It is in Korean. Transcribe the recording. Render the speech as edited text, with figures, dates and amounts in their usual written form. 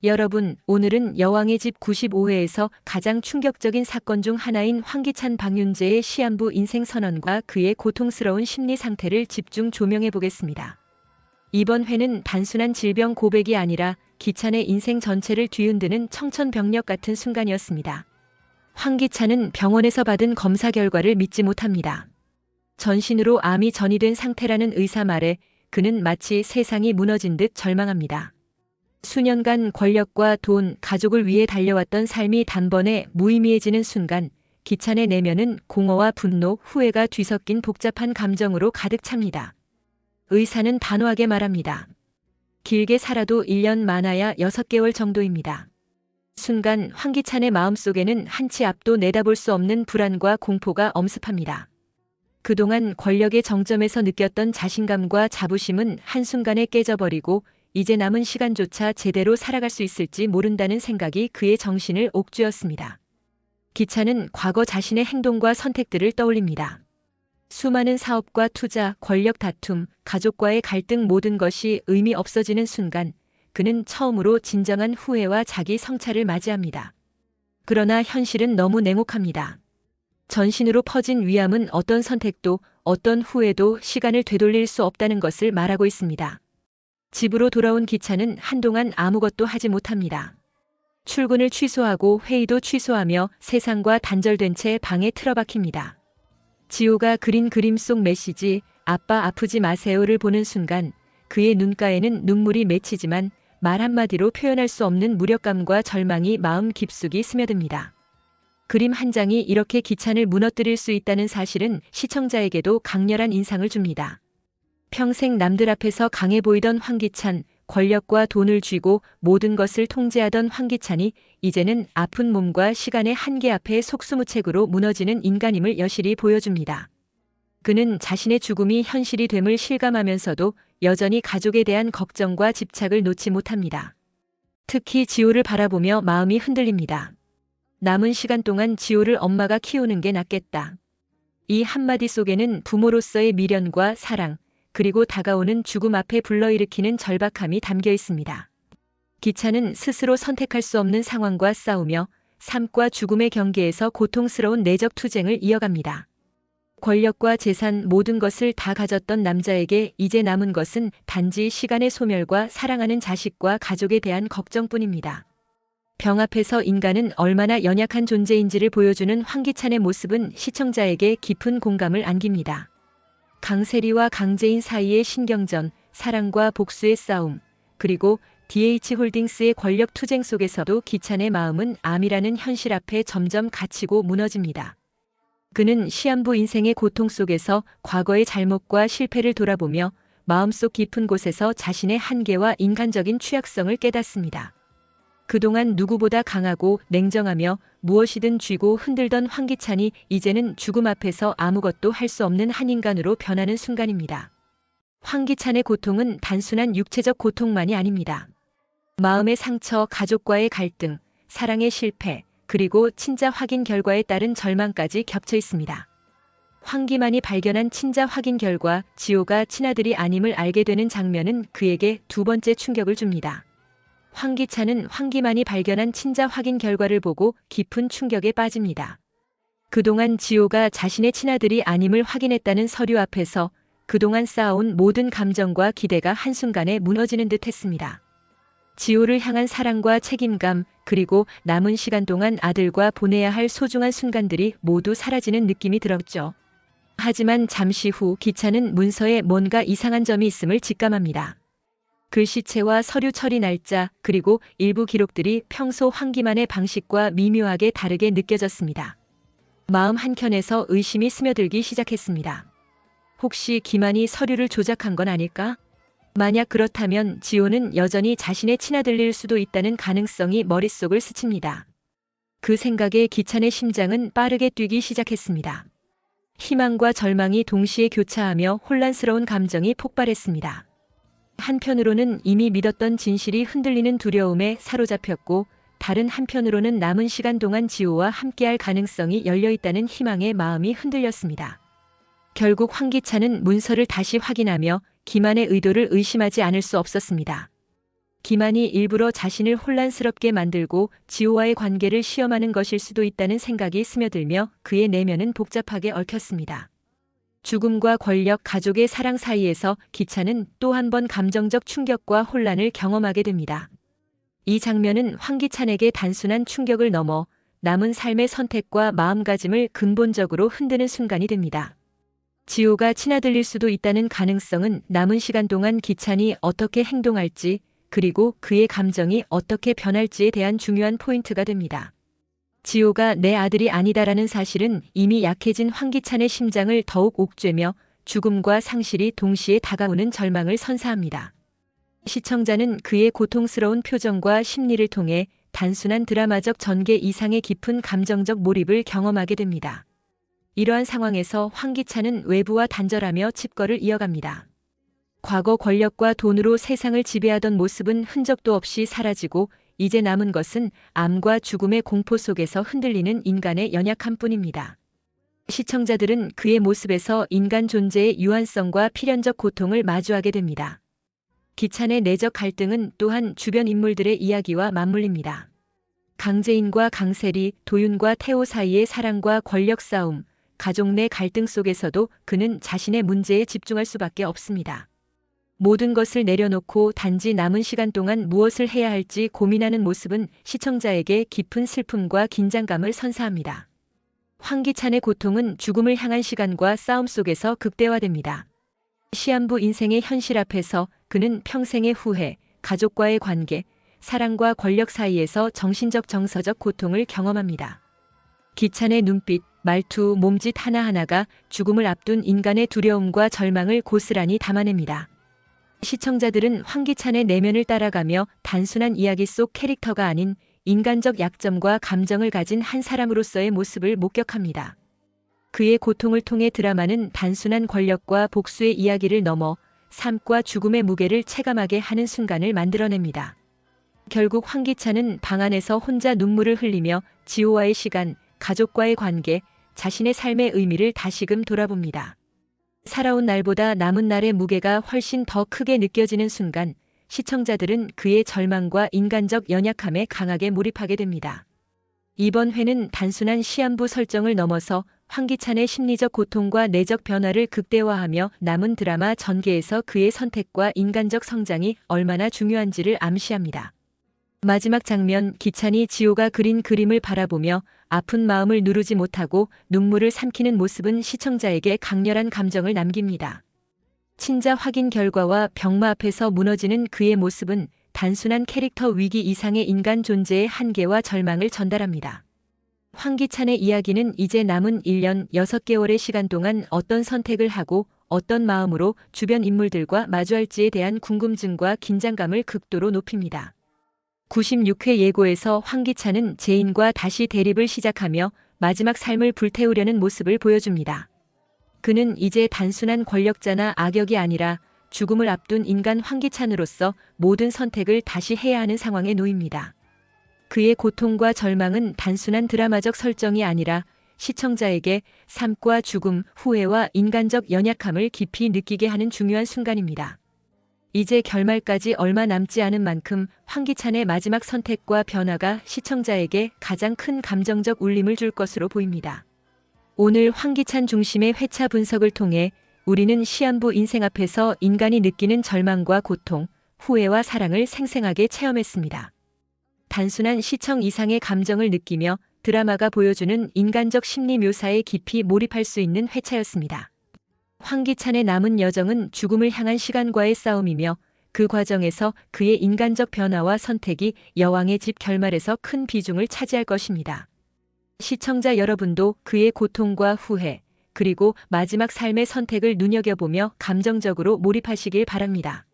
여러분, 오늘은 여왕의 집 95회에서 가장 충격적인 사건 중 하나인 황기찬 박윤재의 시한부 인생 선언과 그의 고통스러운 심리 상태를 집중 조명해 보겠습니다. 이번 회는 단순한 질병 고백이 아니라 기찬의 인생 전체를 뒤흔드는 청천벽력 같은 순간이었습니다. 황기찬은 병원에서 받은 검사 결과를 믿지 못합니다. 전신으로 암이 전이된 상태라는 의사 말에 그는 마치 세상이 무너진 듯 절망합니다. 수년간 권력과 돈, 가족을 위해 달려왔던 삶이 단번에 무의미해지는 순간 기찬의 내면은 공허와 분노, 후회가 뒤섞인 복잡한 감정으로 가득 찹니다. 의사는 단호하게 말합니다. 길게 살아도 1년 많아야 6개월 정도입니다. 순간 황기찬의 마음속에는 한치 앞도 내다볼 수 없는 불안과 공포가 엄습합니다. 그동안 권력의 정점에서 느꼈던 자신감과 자부심은 한순간에 깨져버리고 이제 남은 시간조차 제대로 살아갈 수 있을지 모른다는 생각이 그의 정신을 옥죄었습니다. 기찬은 과거 자신의 행동과 선택들을 떠올립니다. 수많은 사업과 투자, 권력 다툼, 가족과의 갈등 모든 것이 의미 없어지는 순간 그는 처음으로 진정한 후회와 자기 성찰을 맞이합니다. 그러나 현실은 너무 냉혹합니다. 전신으로 퍼진 위암은 어떤 선택도, 어떤 후회도 시간을 되돌릴 수 없다는 것을 말하고 있습니다. 집으로 돌아온 기찬은 한동안 아무것도 하지 못합니다. 출근을 취소하고 회의도 취소하며 세상과 단절된 채 방에 틀어박힙니다. 지호가 그린 그림 속 메시지 "아빠 아프지 마세요를 보는 순간 그의 눈가에는 눈물이 맺히지만 말 한마디로 표현할 수 없는 무력감과 절망이 마음 깊숙이 스며듭니다. 그림 한 장이 이렇게 기찬을 무너뜨릴 수 있다는 사실은 시청자에게도 강렬한 인상을 줍니다. 평생 남들 앞에서 강해 보이던 황기찬, 권력과 돈을 쥐고 모든 것을 통제하던 황기찬이 이제는 아픈 몸과 시간의 한계 앞에 속수무책으로 무너지는 인간임을 여실히 보여줍니다. 그는 자신의 죽음이 현실이 됨을 실감하면서도 여전히 가족에 대한 걱정과 집착을 놓지 못합니다. 특히 지호를 바라보며 마음이 흔들립니다. 남은 시간 동안 지호를 엄마가 키우는 게 낫겠다. 이 한마디 속에는 부모로서의 미련과 사랑, 그리고 다가오는 죽음 앞에 불러일으키는 절박함이 담겨 있습니다. 기찬은 스스로 선택할 수 없는 상황과 싸우며 삶과 죽음의 경계에서 고통스러운 내적 투쟁을 이어갑니다. 권력과 재산 모든 것을 다 가졌던 남자에게 이제 남은 것은 단지 시간의 소멸과 사랑하는 자식과 가족에 대한 걱정뿐입니다. 병 앞에서 인간은 얼마나 연약한 존재인지를 보여주는 황기찬의 모습은 시청자에게 깊은 공감을 안깁니다. 강세리와 강재인 사이의 신경전, 사랑과 복수의 싸움, 그리고 DH홀딩스의 권력 투쟁 속에서도 기찬의 마음은 암이라는 현실 앞에 점점 갇히고 무너집니다. 그는 시한부 인생의 고통 속에서 과거의 잘못과 실패를 돌아보며 마음속 깊은 곳에서 자신의 한계와 인간적인 취약성을 깨닫습니다. 그동안 누구보다 강하고 냉정하며 무엇이든 쥐고 흔들던 황기찬이 이제는 죽음 앞에서 아무것도 할 수 없는 한 인간으로 변하는 순간입니다. 황기찬의 고통은 단순한 육체적 고통만이 아닙니다. 마음의 상처, 가족과의 갈등, 사랑의 실패, 그리고 친자 확인 결과에 따른 절망까지 겹쳐 있습니다. 황기만이 발견한 친자 확인 결과 지호가 친아들이 아님을 알게 되는 장면은 그에게 두 번째 충격을 줍니다. 황기찬은 황기만이 발견한 친자 확인 결과를 보고 깊은 충격에 빠집니다. 그동안 지호가 자신의 친아들이 아님을 확인했다는 서류 앞에서 그동안 쌓아온 모든 감정과 기대가 한순간에 무너지는 듯 했습니다. 지호를 향한 사랑과 책임감, 그리고 남은 시간 동안 아들과 보내야 할 소중한 순간들이 모두 사라지는 느낌이 들었죠. 하지만 잠시 후 기찬은 문서에 뭔가 이상한 점이 있음을 직감합니다. 글씨체와 서류 처리 날짜, 그리고 일부 기록들이 평소 황기만의 방식과 미묘하게 다르게 느껴졌습니다. 마음 한켠에서 의심이 스며들기 시작했습니다. 혹시 기만이 서류를 조작한 건 아닐까? 만약 그렇다면 지호는 여전히 자신의 친아들일 수도 있다는 가능성이 머릿속을 스칩니다. 그 생각에 기찬의 심장은 빠르게 뛰기 시작했습니다. 희망과 절망이 동시에 교차하며 혼란스러운 감정이 폭발했습니다. 한편으로는 이미 믿었던 진실이 흔들리는 두려움에 사로잡혔고 다른 한편으로는 남은 시간 동안 지호와 함께할 가능성이 열려있다는 희망의 마음이 흔들렸습니다. 결국 황기찬은 문서를 다시 확인하며 기만의 의도를 의심하지 않을 수 없었습니다. 기만이 일부러 자신을 혼란스럽게 만들고 지호와의 관계를 시험하는 것일 수도 있다는 생각이 스며들며 그의 내면은 복잡하게 얽혔습니다. 죽음과 권력, 가족의 사랑 사이에서 기찬은 또 한 번 감정적 충격과 혼란을 경험하게 됩니다. 이 장면은 황기찬에게 단순한 충격을 넘어 남은 삶의 선택과 마음가짐을 근본적으로 흔드는 순간이 됩니다. 지호가 치나들릴 수도 있다는 가능성은 남은 시간 동안 기찬이 어떻게 행동할지, 그리고 그의 감정이 어떻게 변할지에 대한 중요한 포인트가 됩니다. 지호가 내 아들이 아니다라는 사실은 이미 약해진 황기찬의 심장을 더욱 옥죄며 죽음과 상실이 동시에 다가오는 절망을 선사합니다. 시청자는 그의 고통스러운 표정과 심리를 통해 단순한 드라마적 전개 이상의 깊은 감정적 몰입을 경험하게 됩니다. 이러한 상황에서 황기찬은 외부와 단절하며 칩거를 이어갑니다. 과거 권력과 돈으로 세상을 지배하던 모습은 흔적도 없이 사라지고 이제 남은 것은 암과 죽음의 공포 속에서 흔들리는 인간의 연약함뿐입니다. 시청자들은 그의 모습에서 인간 존재의 유한성과 필연적 고통을 마주하게 됩니다. 기찬의 내적 갈등은 또한 주변 인물들의 이야기와 맞물립니다. 강재인과 강세리, 도윤과 태호 사이의 사랑과 권력 싸움, 가족 내 갈등 속에서도 그는 자신의 문제에 집중할 수밖에 없습니다. 모든 것을 내려놓고 단지 남은 시간 동안 무엇을 해야 할지 고민하는 모습은 시청자에게 깊은 슬픔과 긴장감을 선사합니다. 황기찬의 고통은 죽음을 향한 시간과 싸움 속에서 극대화됩니다. 시한부 인생의 현실 앞에서 그는 평생의 후회, 가족과의 관계, 사랑과 권력 사이에서 정신적 정서적 고통을 경험합니다. 기찬의 눈빛, 말투, 몸짓 하나하나가 죽음을 앞둔 인간의 두려움과 절망을 고스란히 담아냅니다. 시청자들은 황기찬의 내면을 따라가며 단순한 이야기 속 캐릭터가 아닌 인간적 약점과 감정을 가진 한 사람으로서의 모습을 목격합니다. 그의 고통을 통해 드라마는 단순한 권력과 복수의 이야기를 넘어 삶과 죽음의 무게를 체감하게 하는 순간을 만들어냅니다. 결국 황기찬은 방 안에서 혼자 눈물을 흘리며 지호와의 시간, 가족과의 관계, 자신의 삶의 의미를 다시금 돌아봅니다. 살아온 날보다 남은 날의 무게가 훨씬 더 크게 느껴지는 순간, 시청자들은 그의 절망과 인간적 연약함에 강하게 몰입하게 됩니다. 이번 회는 단순한 시한부 설정을 넘어서 황기찬의 심리적 고통과 내적 변화를 극대화하며 남은 드라마 전개에서 그의 선택과 인간적 성장이 얼마나 중요한지를 암시합니다. 마지막 장면, 기찬이 지호가 그린 그림을 바라보며 아픈 마음을 누르지 못하고 눈물을 삼키는 모습은 시청자에게 강렬한 감정을 남깁니다. 친자 확인 결과와 병마 앞에서 무너지는 그의 모습은 단순한 캐릭터 위기 이상의 인간 존재의 한계와 절망을 전달합니다. 황기찬의 이야기는 이제 남은 1년 6개월의 시간 동안 어떤 선택을 하고 어떤 마음으로 주변 인물들과 마주할지에 대한 궁금증과 긴장감을 극도로 높입니다. 96회 예고에서 황기찬은 재인과 다시 대립을 시작하며 마지막 삶을 불태우려는 모습을 보여줍니다. 그는 이제 단순한 권력자나 악역이 아니라 죽음을 앞둔 인간 황기찬으로서 모든 선택을 다시 해야 하는 상황에 놓입니다. 그의 고통과 절망은 단순한 드라마적 설정이 아니라 시청자에게 삶과 죽음, 후회와 인간적 연약함을 깊이 느끼게 하는 중요한 순간입니다. 이제 결말까지 얼마 남지 않은 만큼 황기찬의 마지막 선택과 변화가 시청자에게 가장 큰 감정적 울림을 줄 것으로 보입니다. 오늘 황기찬 중심의 회차 분석을 통해 우리는 시한부 인생 앞에서 인간이 느끼는 절망과 고통, 후회와 사랑을 생생하게 체험했습니다. 단순한 시청 이상의 감정을 느끼며 드라마가 보여주는 인간적 심리 묘사에 깊이 몰입할 수 있는 회차였습니다. 황기찬의 남은 여정은 죽음을 향한 시간과의 싸움이며 그 과정에서 그의 인간적 변화와 선택이 여왕의 집 결말에서 큰 비중을 차지할 것입니다. 시청자 여러분도 그의 고통과 후회, 그리고 마지막 삶의 선택을 눈여겨보며 감정적으로 몰입하시길 바랍니다.